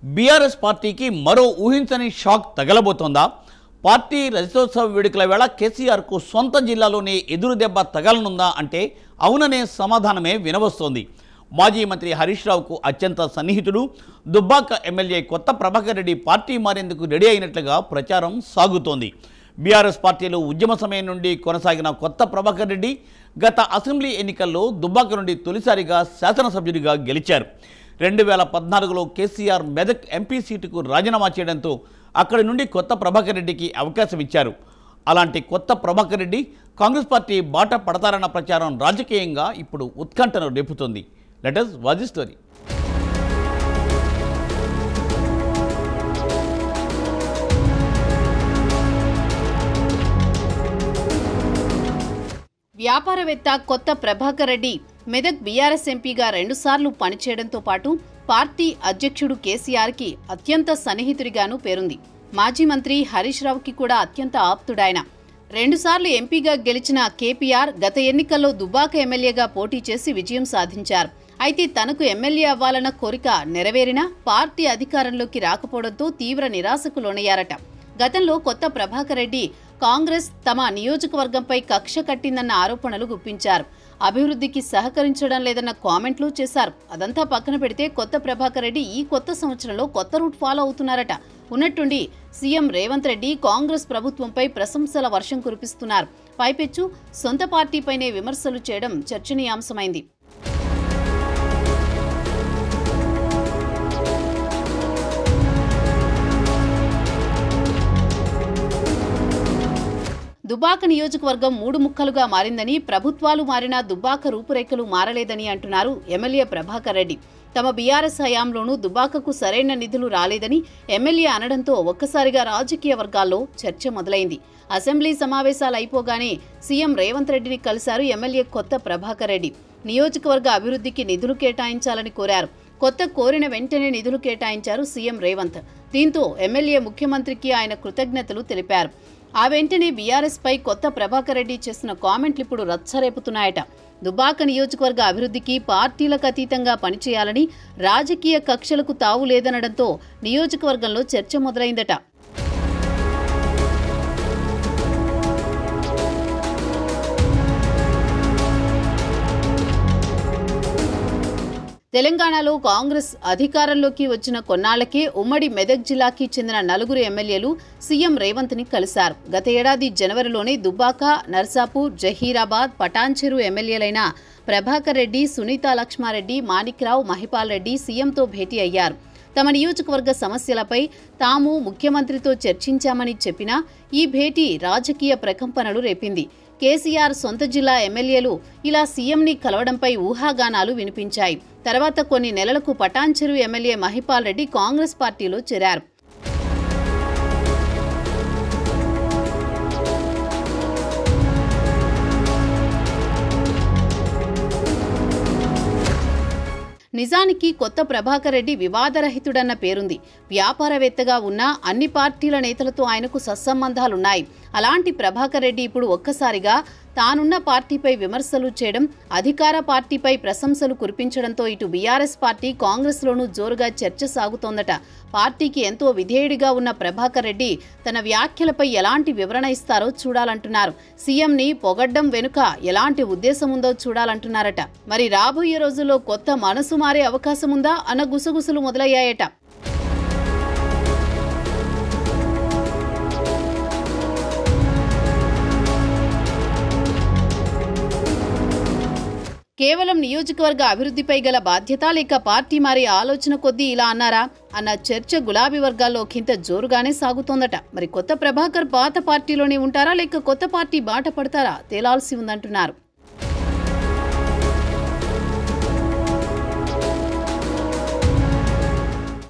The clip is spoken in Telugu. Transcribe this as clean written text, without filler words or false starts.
బీఆర్ఎస్ పార్టీకి మరో ఊహించని షాక్ తగలబోతోందా? పార్టీ రజతోత్సవ వేడుకల వేళ కేసీఆర్కు సొంత జిల్లాలోనే ఎదురు దెబ్బ తగలనుందా అంటే అవుననే సమాధానమే వినవస్తోంది. మాజీ మంత్రి హరీష్ రావుకు అత్యంత సన్నిహితుడు దుబ్బాక ఎమ్మెల్యే కొత్త ప్రభాకర్ రెడ్డి పార్టీ మారేందుకు రెడీ అయినట్లుగా ప్రచారం సాగుతోంది. బీఆర్ఎస్ పార్టీలో ఉద్యమ సమయం నుండి కొనసాగిన కొత్త ప్రభాకర్ రెడ్డి గత అసెంబ్లీ ఎన్నికల్లో దుబ్బాక నుండి తొలిసారిగా శాసనసభ్యుడిగా గెలిచారు. 2014లో కేసీఆర్ మెదక్ ఎంపీ సీటుకు రాజీనామా చేయడంతో అక్కడి నుండి కొత్త ప్రభాకర్ రెడ్డికి అవకాశం ఇచ్చారు. అలాంటి కొత్త ప్రభాకర్ రెడ్డి కాంగ్రెస్ పార్టీ బాట పడతారన్న ప్రచారం రాజకీయంగా ఇప్పుడు ఉత్కంఠను రేపుతోంది. Let us watch the story. వ్యాపారవేత్త కొత్త ప్రభాకర్ రెడ్డి మెదక్ బీఆర్ఎస్ ఎంపీగా 2 సార్లు పనిచేయడంతో పాటు పార్టీ అధ్యక్షుడు కేసీఆర్కి అత్యంత సన్నిహితుడిగాను పేరుంది. మాజీ మంత్రి హరీష్ రావుకి కూడా అత్యంత ఆప్తుడాయన. 2 సార్లు ఎంపీగా గెలిచిన కేపీఆర్ గత ఎన్నికల్లో దుబ్బాక ఎమ్మెల్యేగా పోటీ చేసి విజయం సాధించారు. అయితే తనకు ఎమ్మెల్యే అవ్వాలన్న కోరిక నెరవేరినా పార్టీ అధికారంలోకి రాకపోవడంతో తీవ్ర నిరాశకు లోనయ్యారట. గతంలో కొత్త ప్రభాకర్ రెడ్డి కాంగ్రెస్ తమ నియోజకవర్గంపై కక్ష కట్టిందన్న ఆరోపణలు గుప్పించారు. అభివృద్ధికి సహకరించడం లేదన్న కామెంట్లు చేశారు. అదంతా పక్కన పెడితే కొత్త ప్రభాకర్ రెడ్డి ఈ కొత్త సంవత్సరంలో కొత్త రూట్ ఫాలో అవుతున్నారట. ఉన్నట్టుండి సీఎం రేవంత్ రెడ్డి కాంగ్రెస్ ప్రభుత్వంపై ప్రశంసల వర్షం కురిపిస్తున్నారు. పైపెచ్చు సొంత పార్టీపైనే విమర్శలు చేయడం చర్చనీయాంశమైంది. దుబ్బాక నియోజకవర్గం 3 ముక్కలుగా మారిందని, ప్రభుత్వాలు మారినా దుబ్బాక రూపురేఖలు మారలేదని అంటున్నారు ఎమ్మెల్యే ప్రభాకర్ రెడ్డి. తమ బీఆర్ఎస్ హయాంలోనూ దుబ్బాకకు సరైన నిధులు రాలేదని ఎమ్మెల్యే అనడంతో ఒక్కసారిగా రాజకీయ వర్గాల్లో చర్చ మొదలైంది. అసెంబ్లీ సమావేశాలు అయిపోగానే సీఎం రేవంత్ రెడ్డిని కలిశారు ఎమ్మెల్యే కొత్త ప్రభాకర్ రెడ్డి. నియోజకవర్గ అభివృద్ధికి నిధులు కేటాయించాలని కోరారు. కోరిన వెంటనే నిధులు కేటాయించారు సీఎం రేవంత్. దీంతో ఎమ్మెల్యే ముఖ్యమంత్రికి ఆయన కృతజ్ఞతలు తెలిపారు. ఆ వెంటనే బీఆర్ఎస్ పై కొత్త ప్రభాకర్ రెడ్డి చేసిన కామెంట్లు ఇప్పుడు రచ్చరేపుతున్నాయట. దుబ్బాక నియోజకవర్గ అభివృద్ధికి పార్టీలకు అతీతంగా పనిచేయాలని, రాజకీయ కక్షలకు తావు లేదనడంతో నియోజకవర్గంలో చర్చ మొదలైందట. తెలంగాణలో కాంగ్రెస్ అధికారంలోకి వచ్చిన కొన్నాళ్లకే ఉమ్మడి మెదక్ జిల్లాకి చెందిన 4 ఎమ్మెల్యేలు సీఎం రేవంత్ ని కలిశారు. గత ఏడాది జనవరిలోనే దుబ్బాక, నర్సాపూర్, జహీరాబాద్, పటాన్చెరు ఎమ్మెల్యేలైన ప్రభాకర్ రెడ్డి, సునీతా లక్ష్మారెడ్డి, మాణిక్రావు, మహిపాల్ రెడ్డి సీఎంతో భేటీ అయ్యారు. తమ నియోజకవర్గ సమస్యలపై తాము ముఖ్యమంత్రితో చర్చించామని చెప్పినా ఈ భేటీ రాజకీయ ప్రకంపనలు రేపింది. కేసీఆర్ సొంత జిల్లా ఎమ్మెల్యేలు ఇలా సీఎంని కలవడంపై ఊహాగానాలు వినిపించాయి. తర్వాత కొన్ని నెలలకు పటాన్చెరు ఎమ్మెల్యే మహిపాల్ రెడ్డి కాంగ్రెస్ పార్టీలో చేరారు. నిజానికి కొత్త ప్రభాకర్ రెడ్డి వివాదరహితుడన్న పేరుంది. వ్యాపారవేత్తగా ఉన్నా అన్ని పార్టీల నేతలతో ఆయనకు సత్సంబంధాలున్నాయి. అలాంటి ప్రభాకర్ రెడ్డి ఇప్పుడు ఒక్కసారిగా తానున్న పార్టీపై విమర్శలు చేయడం, అధికార పార్టీపై ప్రశంసలు కురిపించడంతో ఇటు బీఆర్ఎస్ పార్టీ, కాంగ్రెస్లోనూ జోరుగా చర్చ సాగుతోందట. పార్టీకి ఎంతో విధేయుడిగా ఉన్న ప్రభాకర్ రెడ్డి తన వ్యాఖ్యలపై ఎలాంటి వివరణ ఇస్తారో చూడాలంటున్నారు. సీఎంని పొగడ్డం వెనుక ఎలాంటి ఉద్దేశం ఉందో చూడాలంటున్నారట. మరి రాబోయే రోజుల్లో కొత్త మనసు మారే అవకాశముందా అన్న గుసగుసలు మొదలయ్యాయట. కేవలం నియోజకవర్గ అభివృద్ధిపై గల బాధ్యత లేక పార్టీ మారే ఆలోచన కొద్దీ ఇలా అన్నారా అన్న చర్చ గులాబీ వర్గాల్లో ఒకంత జోరుగానే సాగుతోందట. మరి కొత్త ప్రభాకర్ పాత పార్టీలోనే ఉంటారా లేక కొత్త పార్టీ బాట పడతారా తేలాల్సి ఉందంటున్నారు.